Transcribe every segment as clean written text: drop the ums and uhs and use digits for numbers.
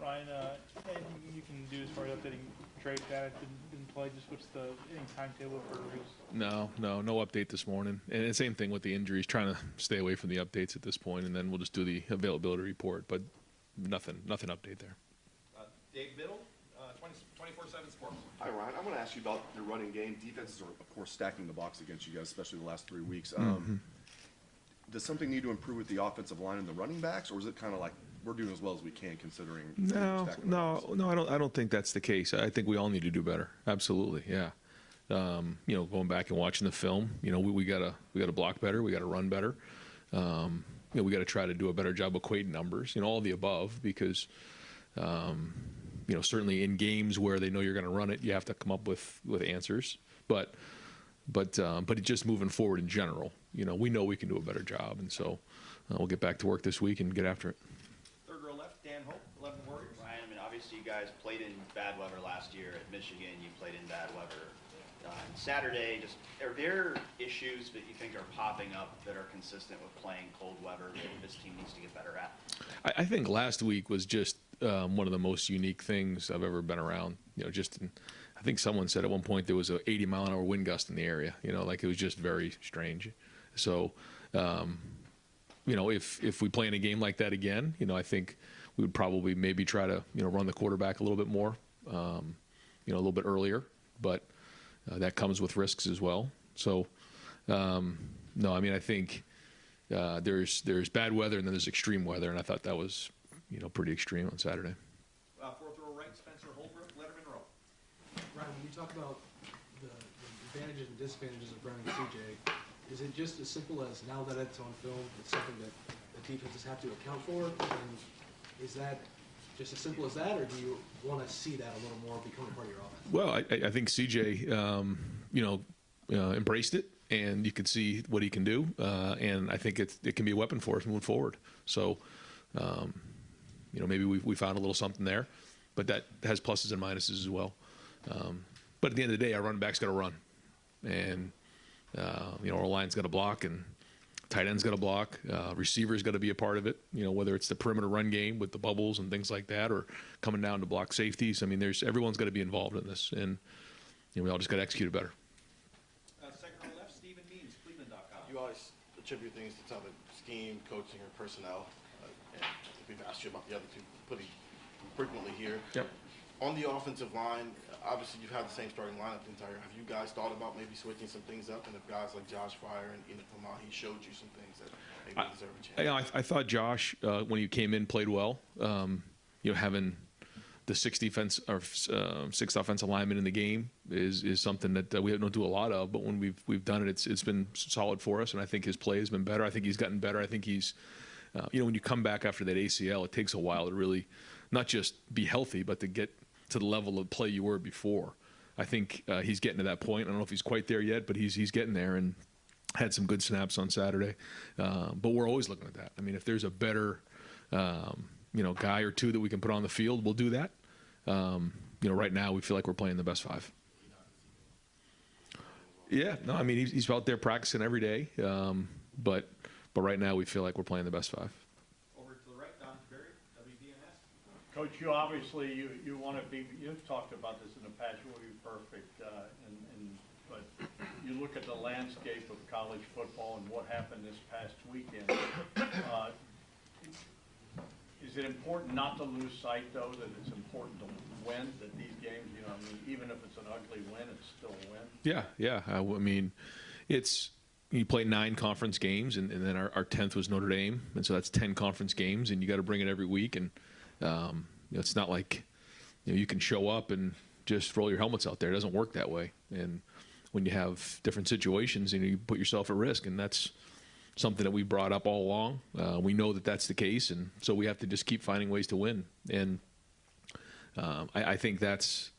Ryan, anything you can do as far as updating Trey Paddock didn't play? Just what's the any timetable for reviews? No update this morning. And the same thing with the injuries, trying to stay away from the updates at this point, and then we'll just do the availability report. But nothing update there. Dave Biddle, 24/7 Sports. Hi, Ryan. I want to ask you about your running game. Defenses are, of course, stacking the box against you guys, especially the last 3 weeks. Does something need to improve with the offensive line and the running backs, or is it kind of like we're doing as well as we can considering? No. I don't think that's the case. I think we all need to do better. Absolutely, yeah. Going back and watching the film, we gotta block better. We gotta run better. We gotta try to do a better job equating numbers. All of the above, because certainly in games where they know you're going to run it, you have to come up with answers. But just moving forward in general, we know we can do a better job, and so we'll get back to work this week and get after it. Third row left, Dan Hope, 11 Warriors. Ryan, obviously you guys played in bad weather last year at Michigan. You played in bad weather on Saturday. Just are there issues that you think are popping up that are consistent with playing cold weather that this team needs to get better at? I think last week was just one of the most unique things I've ever been around. I think someone said at one point there was a 80-mile-an-hour wind gust in the area. It was just very strange. So, if we play in a game like that again, I think we would probably maybe try to run the quarterback a little bit more, a little bit earlier. But that comes with risks as well. So, I think there's bad weather and then there's extreme weather, and I thought that was pretty extreme on Saturday. Fourth row right, Spencer Holbrook, Letterman row. Ryan, when you talk about the advantages and disadvantages of running CJ, is it just as simple as now that it's on film, it's something that the defenses have to account for? And is that just as simple as that, or do you want to see that a little more become a part of your offense? Well, I think CJ, embraced it, and you can see what he can do, and I think it can be a weapon for us moving forward. So, maybe we found a little something there, but that has pluses and minuses as well. But at the end of the day, our running back's got to run, and our line's got to block, and tight end's got to block. Receiver's got to be a part of it. Whether it's the perimeter run game with the bubbles and things like that, or coming down to block safeties. Everyone's got to be involved in this, and we all just got to execute it better. Second row left, Stephen Means, Cleveland.com. You always attribute things to the scheme, coaching, or personnel. And we've asked you about the other two pretty frequently here. Yep. On the offensive line, obviously you've had the same starting lineup the entire. Have you guys thought about maybe switching some things up? And if guys like Josh Fryer and Enoch Pamahi showed you some things that maybe deserve a chance? I thought Josh, when he came in, played well. Having the sixth offensive lineman in the game is something that we don't do a lot of. But when we've done it, it's been solid for us, and I think his play has been better. I think he's gotten better. I think he's, when you come back after that ACL, it takes a while to really not just be healthy, but to get to the level of play you were before. I think he's getting to that point. I don't know if he's quite there yet, but he's getting there, and had some good snaps on Saturday. But we're always looking at that. If there's a better guy or two that we can put on the field, we'll do that. Right now we feel like we're playing the best five. Yeah, no, he's out there practicing every day. But right now we feel like we're playing the best five. Over to the right, Don Berry, WDNS. Coach, you obviously you want to be. You've talked about this in the past. You want to be perfect, but you look at the landscape of college football and what happened this past weekend. Is it important not to lose sight, though, that it's important to win, that these games, even if it's an ugly win, it's still a win? Yeah. It's you play 9 conference games, and then our 10th was Notre Dame, and so that's 10 conference games, and you got to bring it every week. And it's not like you can show up and just roll your helmets out there. It doesn't work that way. And when you have different situations, you put yourself at risk, and that's something that we brought up all along. We know that that's the case, and so we have to just keep finding ways to win. And I think that's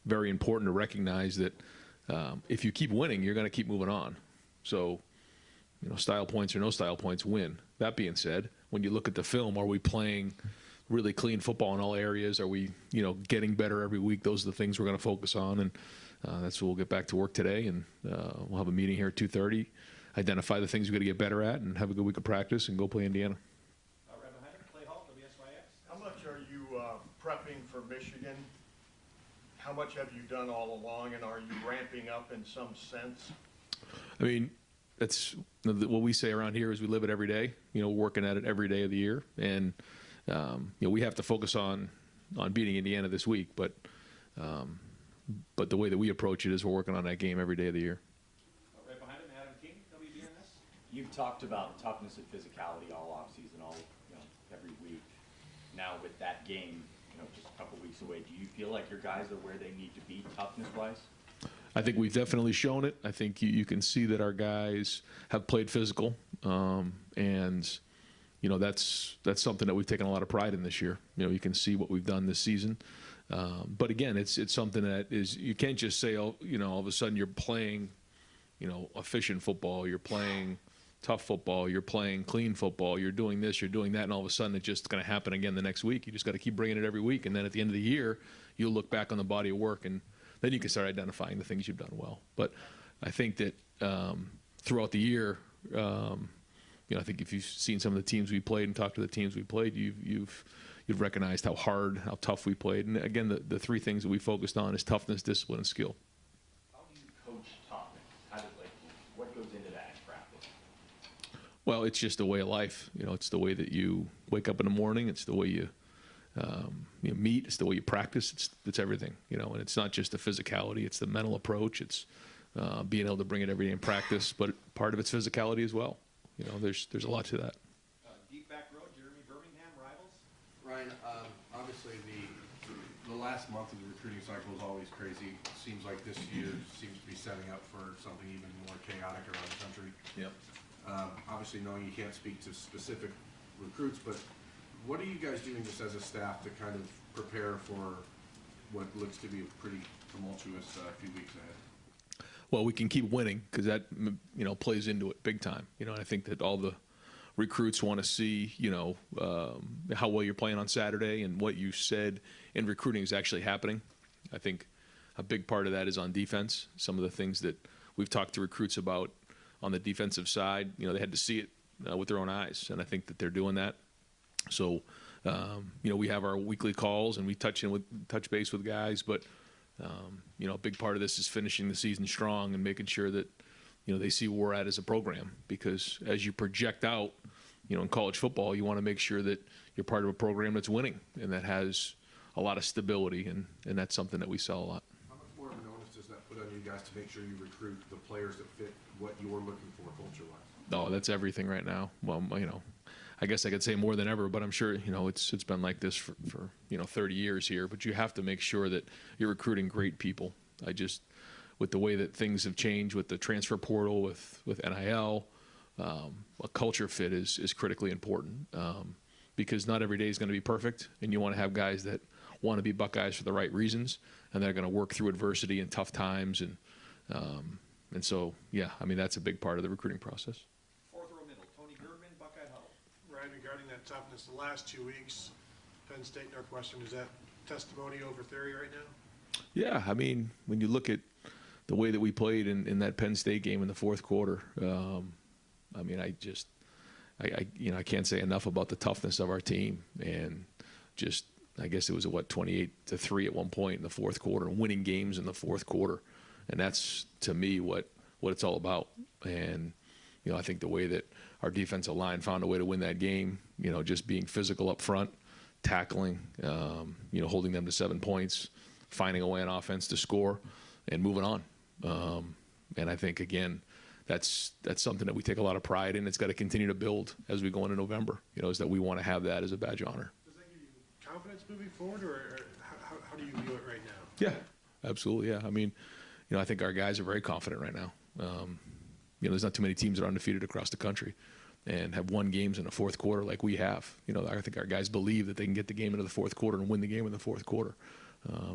very important to recognize that if you keep winning, you're going to keep moving on. So, style points or no style points win. That being said, when you look at the film, are we playing really clean football in all areas? Are we, getting better every week? Those are the things we're going to focus on, and that's what we'll get back to work today, and we'll have a meeting here at 2:30. Identify the things we got to get better at, and have a good week of practice, and go play Indiana. Right behind him, Clay Hall, WSYX. How much are you prepping for Michigan, how much have you done all along, and are you ramping up in some sense? I mean, that's what we say around here is we live it every day. Working at it every day of the year, and we have to focus on beating Indiana this week. But the way that we approach it is we're working on that game every day of the year. Right behind him, Adam King, WDNS. You've talked about toughness and physicality all offseason, every week. Now with that game, just a couple weeks away, do you feel like your guys are where they need to be toughness-wise? I think we've definitely shown it. I think you can see that our guys have played physical, and that's something that we've taken a lot of pride in this year. You can see what we've done this season, but again, it's something that is you can't just say, all of a sudden you're playing, efficient football, you're playing tough football, you're playing clean football, you're doing this, you're doing that, and all of a sudden it's just going to happen again the next week. You just got to keep bringing it every week, and then at the end of the year, you'll look back on the body of work, and then you can start identifying the things you've done well. But I think that throughout the year, I think if you've seen some of the teams we played and talked to the teams we played, you've recognized how hard, how tough we played. And again, the three things that we focused on is toughness, discipline, and skill. How do you coach toughness? What goes into that in practice? Well, it's just a way of life. It's the way that you wake up in the morning. It's the way you meet. It's the way you practice. It's everything. And it's not just the physicality. It's the mental approach. It's being able to bring it every day in practice. But part of it's physicality as well. There's a lot to that. Deep back row, Jeremy Birmingham, Rivals. Ryan, obviously the last month of the recruiting cycle is always crazy. Seems like this year seems to be setting up for something even more chaotic around the country. Yep. Obviously, knowing you can't speak to specific recruits, but what are you guys doing just as a staff to kind of prepare for what looks to be a pretty tumultuous few weeks ahead? Well, we can keep winning because that plays into it big time. And I think that all the recruits want to see how well you're playing on Saturday and what you said in recruiting is actually happening. I think a big part of that is on defense. Some of the things that we've talked to recruits about on the defensive side, they had to see it with their own eyes, and I think that they're doing that. So, we have our weekly calls and we touch base with guys, but a big part of this is finishing the season strong and making sure that they see where we're at as a program. Because as you project out, in college football, you want to make sure that you're part of a program that's winning and that has a lot of stability, and that's something that we sell a lot. How much more of an onus does that put on you guys to make sure you recruit the players that fit what you're looking for culture-wise? Oh, that's everything right now. Well, I guess I could say more than ever, but I'm sure it's been like this for 30 years here. But you have to make sure that you're recruiting great people. With the way that things have changed with the transfer portal, with NIL, a culture fit is critically important because not every day is going to be perfect, and you want to have guys that want to be Buckeyes for the right reasons, and they're going to work through adversity and tough times, and so that's a big part of the recruiting process. Fourth row middle, Tony Girdman, Buckeye Huddle. Right, regarding that toughness, the last 2 weeks, Penn State, Northwestern, is that testimony over theory right now? Yeah, when you look at the way that we played in that Penn State game in the fourth quarter, I can't say enough about the toughness of our team, and I guess it was 28-3 at one point in the fourth quarter, winning games in the fourth quarter, and that's to me what it's all about. And I think the way that our defensive line found a way to win that game, just being physical up front, tackling, holding them to 7 points, finding a way on offense to score, and moving on. And I think, again, that's something that we take a lot of pride in. It's got to continue to build as we go into November, is that we want to have that as a badge of honor. Does that give you confidence moving forward, or how do you view it right now? Yeah, absolutely, yeah. I think our guys are very confident right now. There's not too many teams that are undefeated across the country and have won games in the fourth quarter like we have. I think our guys believe that they can get the game into the fourth quarter and win the game in the fourth quarter.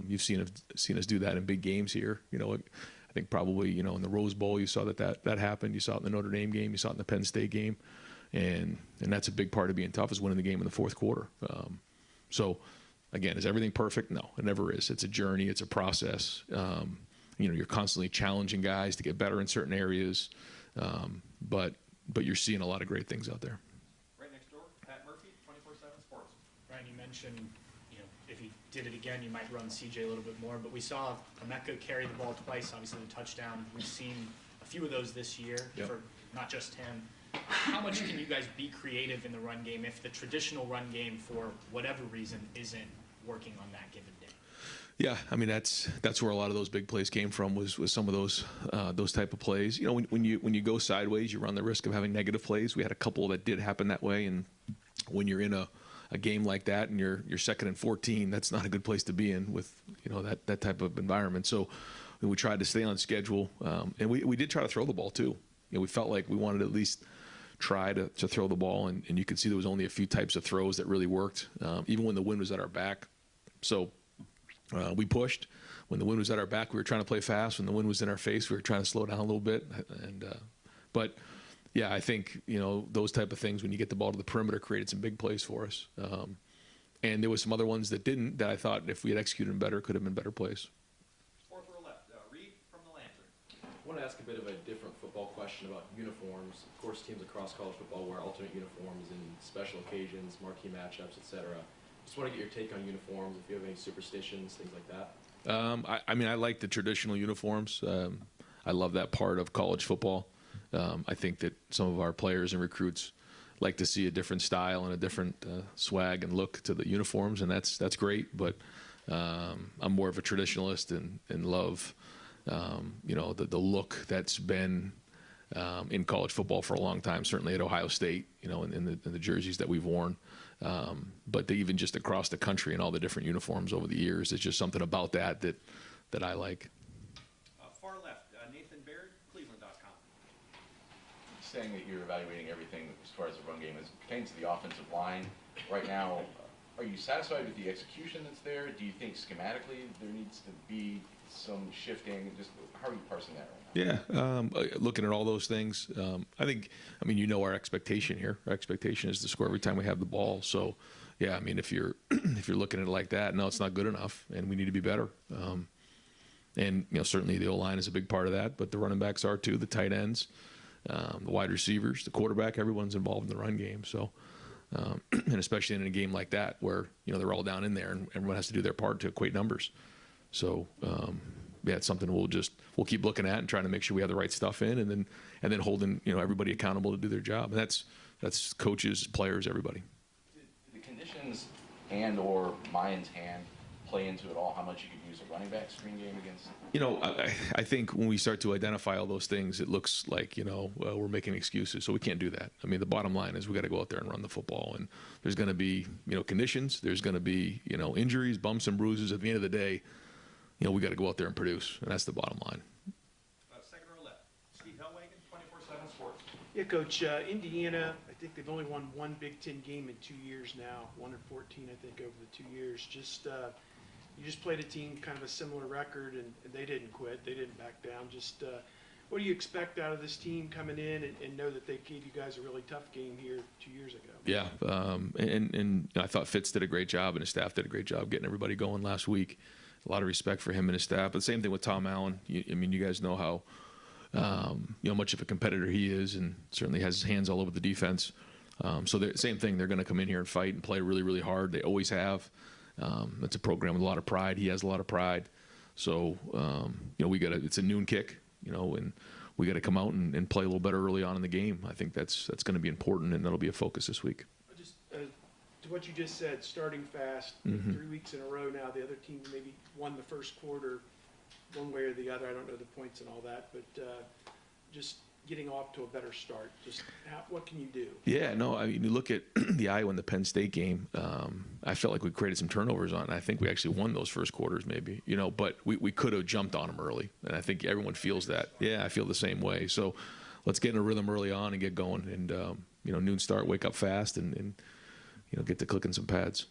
You've seen us do that in big games here. I think probably, in the Rose Bowl, you saw that happened. You saw it in the Notre Dame game. You saw it in the Penn State game. And that's a big part of being tough, is winning the game in the fourth quarter. So, again, is everything perfect? No, it never is. It's a journey. It's a process. You're constantly challenging guys to get better in certain areas. But you're seeing a lot of great things out there. Right next door, Pat Murphy, 24/7 Sports. Ryan, you mentioned, if you did it again, you might run CJ a little bit more. But we saw Emeka carry the ball twice, obviously the touchdown. We've seen a few of those this year for not just him. How much can you guys be creative in the run game if the traditional run game, for whatever reason, isn't working on that given day? Yeah, I mean that's where a lot of those big plays came from, was some of those type of plays. You know, when you go sideways, you run the risk of having negative plays. We had a couple that did happen that way, and when you're in a game like that and you're 2nd and 14, that's not a good place to be in with, you know, that type of environment. So we tried to stay on schedule, and we did try to throw the ball too. You know, we felt like we wanted to at least try to throw the ball, and you could see there was only a few types of throws that really worked, even when the wind was at our back. So we pushed. When the wind was at our back, we were trying to play fast. When the wind was in our face, we were trying to slow down a little bit. But yeah, I think, you know, those type of things, when you get the ball to the perimeter, created some big plays for us. And there was some other ones that didn't, that I thought if we had executed them better, could have been better plays. Fourth row left, Reed from the Lantern. I want to ask a bit of a different football question about uniforms. Of course, teams across college football wear alternate uniforms in special occasions, marquee matchups, etc. Just want to get your take on uniforms, if you have any superstitions, things like that. I mean, I like the traditional uniforms. I love that part of college football. I think that some of our players and recruits like to see a different style and a different swag and look to the uniforms, and that's great. But I'm more of a traditionalist and love, you know, the look that's been in college football for a long time. Certainly at Ohio State, you know, in the jerseys that we've worn. But even just across the country and all the different uniforms over the years, it's just something about that I like. Far left, Nathan Baird, Cleveland.com. Saying that you're evaluating everything as far as the run game as it pertains to the offensive line right now, are you satisfied with the execution that's there? Do you think schematically there needs to be some shifting? Just how are you parsing that right now? Yeah, looking at all those things, I mean, you know our expectation here. Our expectation is to score every time we have the ball. So, yeah, I mean, if you're looking at it like that, no, it's not good enough, and we need to be better. And you know, certainly the O-line is a big part of that, but the running backs are too, the tight ends, the wide receivers, the quarterback, everyone's involved in the run game. So, and especially in a game like that where, you know, they're all down in there and everyone has to do their part to equate numbers. So, yeah, it's something we'll keep looking at and trying to make sure we have the right stuff in, and then holding, you know, everybody accountable to do their job. And that's coaches, players, everybody. Did the conditions and or Mayan's hand play into it all? How much you could use a running back screen game against? You know, I think when we start to identify all those things, it looks like, you know, we're making excuses. So we can't do that. I mean, the bottom line is we got to go out there and run the football. And there's going to be, you know, conditions. There's going to be, you know, injuries, bumps and bruises. At the end of the day, you know, we got to go out there and produce, and that's the bottom line. Second row left, Steve Hellwagen, 24/7 Sports. Yeah, Coach. Indiana, I think they've only won one Big Ten game in 2 years now. 1-14, I think, over the 2 years. You just played a team kind of a similar record, and they didn't quit. They didn't back down. What do you expect out of this team coming in, and know that they gave you guys a really tough game here 2 years ago? Yeah, and I thought Fitz did a great job, and his staff did a great job getting everybody going last week. A lot of respect for him and his staff. But the same thing with Tom Allen. I mean, you guys know how you know, much of a competitor he is, and certainly has his hands all over the defense. So same thing. They're going to come in here and fight and play really, really hard. They always have. It's a program with a lot of pride. He has a lot of pride. So you know, it's a noon kick. You know, and we got to come out and play a little better early on in the game. I think that's going to be important, and that'll be a focus this week. To what you just said, starting fast, 3 weeks in a row now. The other team maybe won the first quarter one way or the other. I don't know the points and all that, but just getting off to a better start. What can you do? Yeah, no, I mean, you look at the Iowa and the Penn State game, I felt like we created some turnovers on it. I think we actually won those first quarters maybe, you know, but we could have jumped on them early, and I think everyone feels that. Yeah, I feel the same way. So let's get in a rhythm early on and get going, and, you know, noon start, wake up fast, and you know, get to clicking some pads.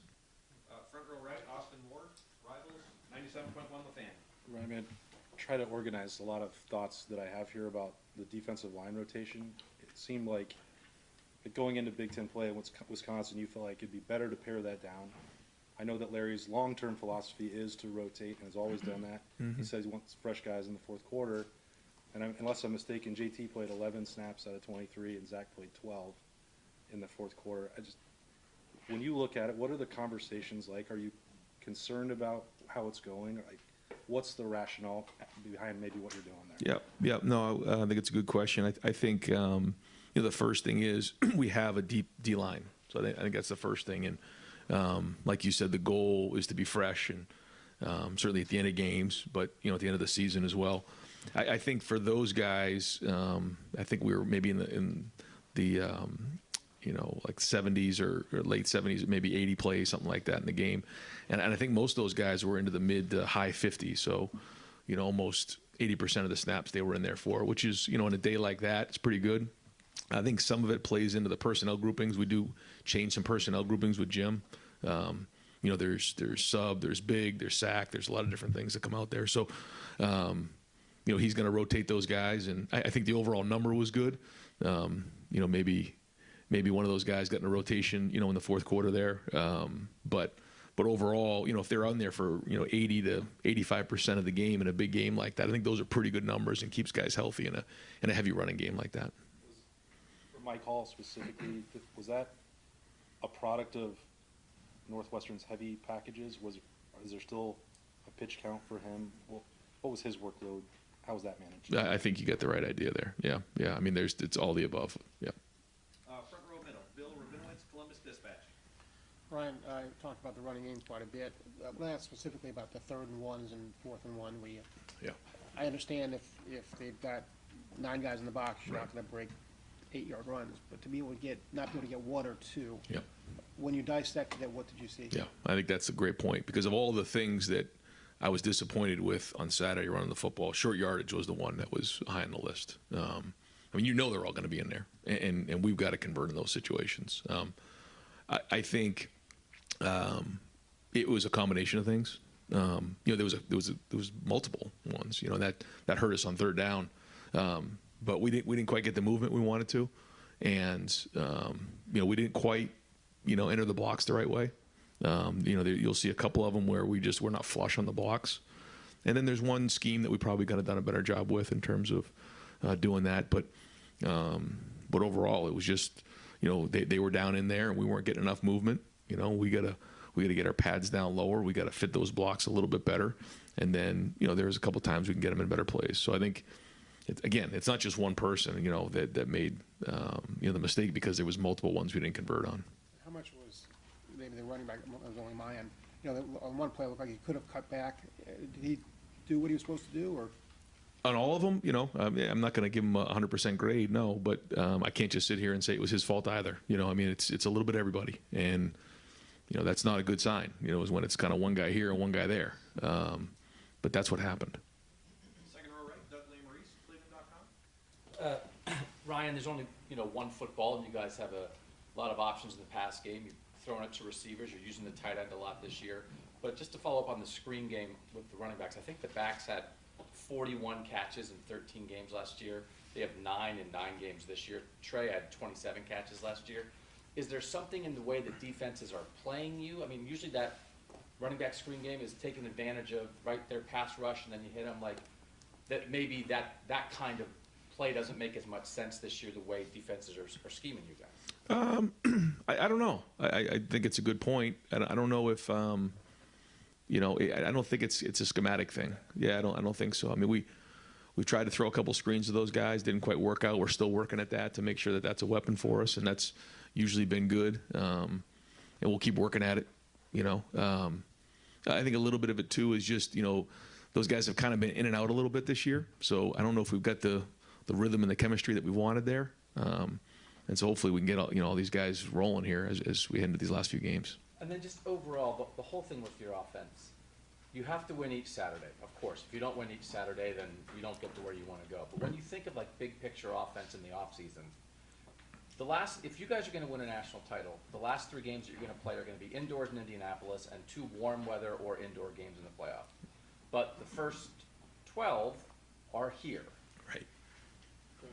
Front row right, Austin Ward, Rivals, 97.1 The Fan. Right, man. Try to organize a lot of thoughts that I have here about the defensive line rotation. It seemed like going into Big Ten play in Wisconsin, you felt like it'd be better to pare that down. I know that Larry's long-term philosophy is to rotate and has always done that. He says he wants fresh guys in the fourth quarter. And unless I'm mistaken, JT played 11 snaps out of 23 and Zach played 12 in the fourth quarter. When you look at it, what are the conversations like? Are you concerned about how it's going? Like, what's the rationale behind maybe what you're doing there? Yeah. No, I think it's a good question. I think the first thing is we have a deep D line, so I think that's the first thing. And like you said, the goal is to be fresh, and certainly at the end of games, but at the end of the season as well. I think for those guys, I think we were maybe in the like 70s or late 70s, maybe 80 plays, something like that in the game. And I think most of those guys were into the mid to high 50s. So, almost 80% of the snaps they were in there for, which is, in a day like that, it's pretty good. I think some of it plays into the personnel groupings. We do change some personnel groupings with Jim. There's sub, there's big, there's sack, there's a lot of different things that come out there. So, he's going to rotate those guys. And I think the overall number was good. Maybe one of those guys got in a rotation, in the fourth quarter there. But overall, if they're on there for 80 to 85% of the game in a big game like that, I think those are pretty good numbers and keeps guys healthy in a heavy running game like that. For Mike Hall specifically, was that a product of Northwestern's heavy packages? Is there still a pitch count for him? What was his workload? How was that managed? I think you got the right idea there. Yeah. I mean, it's all the above. Yeah. Front row middle, Bill Rabinowitz, Columbus Dispatch. Ryan, I talked about the running game quite a bit. When I asked specifically about the 3rd and 1s and 4th and 1, I understand if they've got 9 guys in the box, you're not going to break 8-yard runs. But to be able to not be able to get 1 or 2, when you dissected it, what did you see? Yeah, I think that's a great point because of all the things that I was disappointed with on Saturday running the football, short yardage was the one that was high on the list. I mean, they're all going to be in there, and we've got to convert in those situations. I think it was a combination of things. There was multiple ones. That hurt us on 3rd down, but we didn't quite get the movement we wanted to, and we didn't quite enter the blocks the right way. You'll see a couple of them where we're not flush on the blocks, and then there's one scheme that we probably could have done a better job with in terms of doing that. But overall, it was just they were down in there and we weren't getting enough movement. We gotta get our pads down lower. We gotta fit those blocks a little bit better, and then there's a couple times we can get them in better plays. So I think it's not just one person that made the mistake because there was multiple ones we didn't convert on. How much was maybe the running back was only my end? On one play, it looked like he could have cut back. Did he do what he was supposed to do, or? On all of them, I'm not going to give him a 100% grade, no, but I can't just sit here and say it was his fault either. I mean, it's a little bit everybody, and that's not a good sign. Is when it's kind of one guy here and one guy there, but that's what happened. Second row right, Doug Maurice, Cleveland.com. Ryan, there's only one football, and you guys have a lot of options in the pass game. You're throwing it to receivers. You're using the tight end a lot this year. But just to follow up on the screen game with the running backs, I think the backs had 41 catches in 13 games last year. They have 9 in 9 games this year. Trey had 27 catches last year. Is there something in the way that defenses are playing you? I mean, usually that running back screen game is taking advantage of their pass rush, and then you hit them like that. Maybe that kind of play doesn't make as much sense this year, the way defenses are scheming you guys. I don't know. I think it's a good point. I don't know if I don't think it's a schematic thing. Yeah, I don't think so. I mean, we tried to throw a couple screens to those guys, didn't quite work out. We're still working at that to make sure that that's a weapon for us, and that's usually been good. And we'll keep working at it. I think a little bit of it too is just those guys have kind of been in and out a little bit this year. So I don't know if we've got the rhythm and the chemistry that we wanted there. And so hopefully we can get all these guys rolling here as we head into these last few games. And then just overall, the whole thing with your offense, you have to win each Saturday, of course. If you don't win each Saturday, then you don't get to where you want to go. But when you think of big picture offense in the offseason, if you guys are going to win a national title, the last 3 games that you're going to play are going to be indoors in Indianapolis and 2 warm weather or indoor games in the playoff. But the first 12 are here. Right.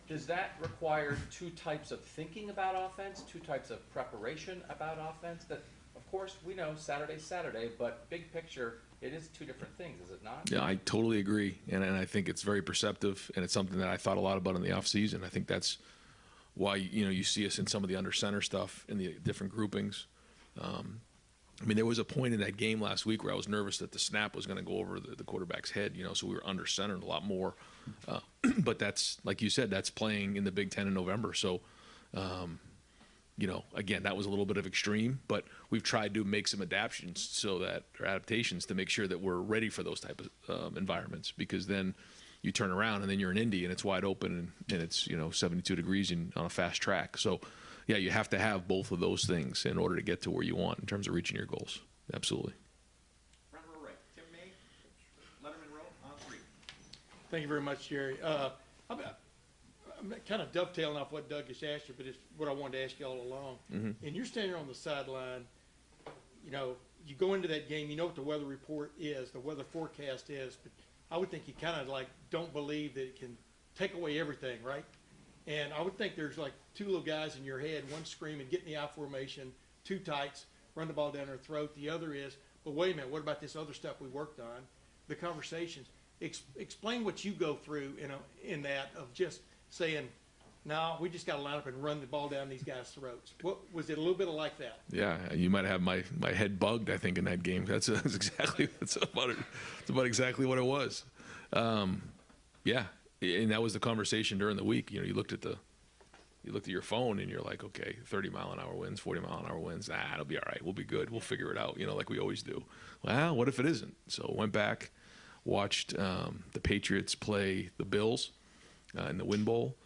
Does that require 2 types of thinking about offense, 2 types of preparation about offense? That, of course, we know Saturday's Saturday, but big picture, it is 2 different things, is it not? Yeah, I totally agree, and I think it's very perceptive, and it's something that I thought a lot about in the offseason. I think that's why you see us in some of the under center stuff in the different groupings. I mean, there was a point in that game last week where I was nervous that the snap was going to go over the quarterback's head, so we were under centered a lot more. But that's, like you said, that's playing in the Big Ten in November. So, again, that was a little bit of extreme, but we've tried to make some adaptations to make sure that we're ready for those type of environments, because then you turn around and then you're in Indy and it's wide open and it's 72 degrees on a fast track. So yeah, you have to have both of those things in order to get to where you want in terms of reaching your goals. Absolutely. Front row right, Tim May, Letterman row on 3. Thank you very much, Jerry. I'm kind of dovetailing off what Doug just asked you, but it's what I wanted to ask you all along. Mm-hmm. And you're standing on the sideline, you go into that game, you know what the weather report is, the weather forecast is, but I would think you kind of don't believe that it can take away everything, right? And I would think there's 2 little guys in your head, one screaming, get in the I formation, 2 tights, run the ball down their throat. The other is, but wait a minute, what about this other stuff we worked on? The conversations. Explain what you go through in that of just saying, no, we just got to line up and run the ball down these guys' throats. What was it a little bit like that? Yeah, you might have my head bugged, I think, in that game. That's about exactly what it was. Yeah, and that was the conversation during the week. You looked at your phone and you're like, okay, 30-mile-an-hour winds, 40-mile-an-hour winds. It'll be all right. We'll be good. We'll figure it out. Like we always do. Well, what if it isn't? So went back, watched the Patriots play the Bills in the Win Bowl.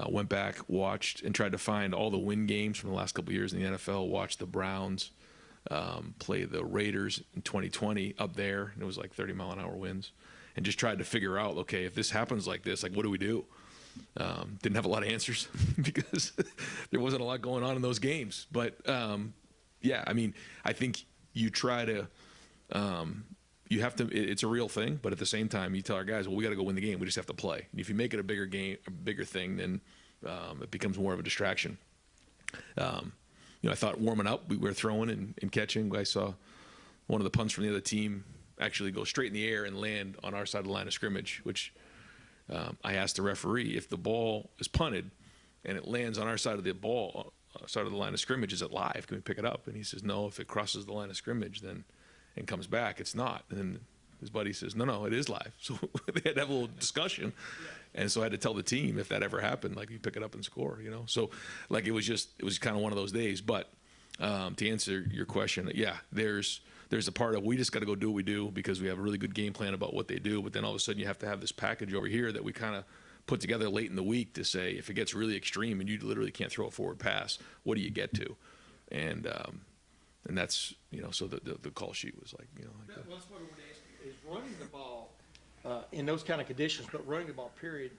Went back, watched, and tried to find all the win games from the last couple of years in the NFL. Watched the Browns play the Raiders in 2020 up there, and it was 30-mile-an-hour winds. And just tried to figure out, okay, if this happens like this, what do we do? Didn't have a lot of answers because there wasn't a lot going on in those games. But, yeah, I mean, I think you try to you have to. It's a real thing, but at the same time, you tell our guys, well, we got to go win the game. We just have to play. And if you make it a bigger game, a bigger thing, then it becomes more of a distraction. I thought warming up, we were throwing and catching. I saw one of the punts from the other team actually go straight in the air and land on our side of the line of scrimmage, which I asked the referee, if the ball is punted and it lands on our side of the line of scrimmage, is it live? Can we pick it up? And he says, no, if it crosses the line of scrimmage then and comes back, it's not. And then his buddy says, no, it is live. So they had to have a little discussion. And so I had to tell the team, if that ever happened, you pick it up and score, So it was kind of one of those days. But to answer your question, yeah, there's a part of, we just got to go do what we do because we have a really good game plan about what they do. But then all of a sudden you have to have this package over here that we kind of put together late in the week to say, if it gets really extreme and you literally can't throw a forward pass, what do you get to? And that's, so the call sheet was That's what I want to ask you, is running the ball in those kind of conditions, but running the ball, period,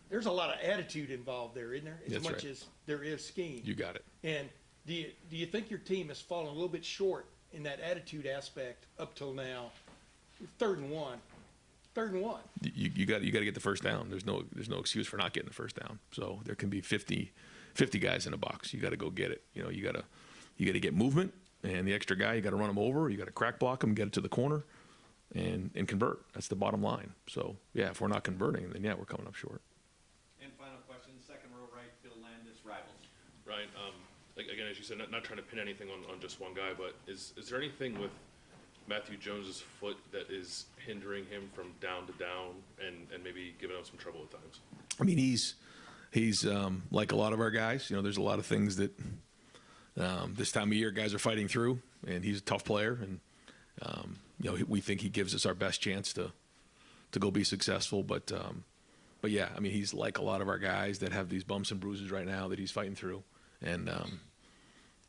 there's a lot of attitude involved there, isn't there? As much as there is scheme. You got it. And do you think your team has fallen a little bit short in that attitude aspect up till now? 3rd and 1. You got to get the first down. There's no excuse for not getting the first down. So there can be 50 guys in a box. You got to go get it. You got to get movement, and the extra guy, you got to run him over. You got to crack block him, get it to the corner, and convert. That's the bottom line. So yeah, if we're not converting, then yeah, we're coming up short. And final question, second row right, Bill Landis, Rivals. Ryan, again, as you said, not trying to pin anything on just one guy, but is there anything with Matthew Jones's foot that is hindering him from down to down and maybe giving him some trouble at times? I mean, he's like a lot of our guys. There's a lot of things that this time of year guys are fighting through, and he's a tough player, and we think he gives us our best chance to go be successful. But yeah, I mean, he's like a lot of our guys that have these bumps and bruises right now that he's fighting through. And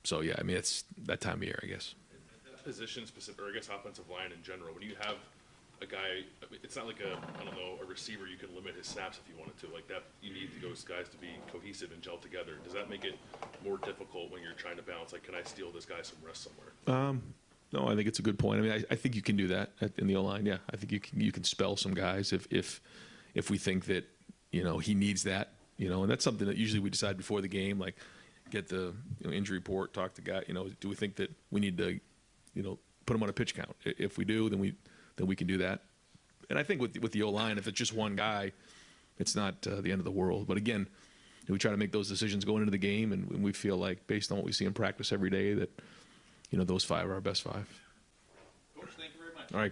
so, yeah, I mean, it's that time of year, I guess. Position specific, or I guess offensive line in general, when you have a guy, it's not like a receiver you can limit his snaps if you wanted to. Like that, you need those guys to be cohesive and gel together. Does that make it more difficult when you're trying to balance, can I steal this guy some rest somewhere? No, I think it's a good point. I mean, I think you can do that in the O-line. Yeah, I think you can spell some guys if we think that he needs that. And that's something that usually we decide before the game, get the injury report, talk to guy. Do we think that we need to put him on a pitch count? If we do, then we can do that. And I think with the O-line, if it's just one guy, it's not the end of the world. But again, we try to make those decisions going into the game, and we feel like based on what we see in practice every day that those 5 are our best 5. Coach, thank you very much. All right.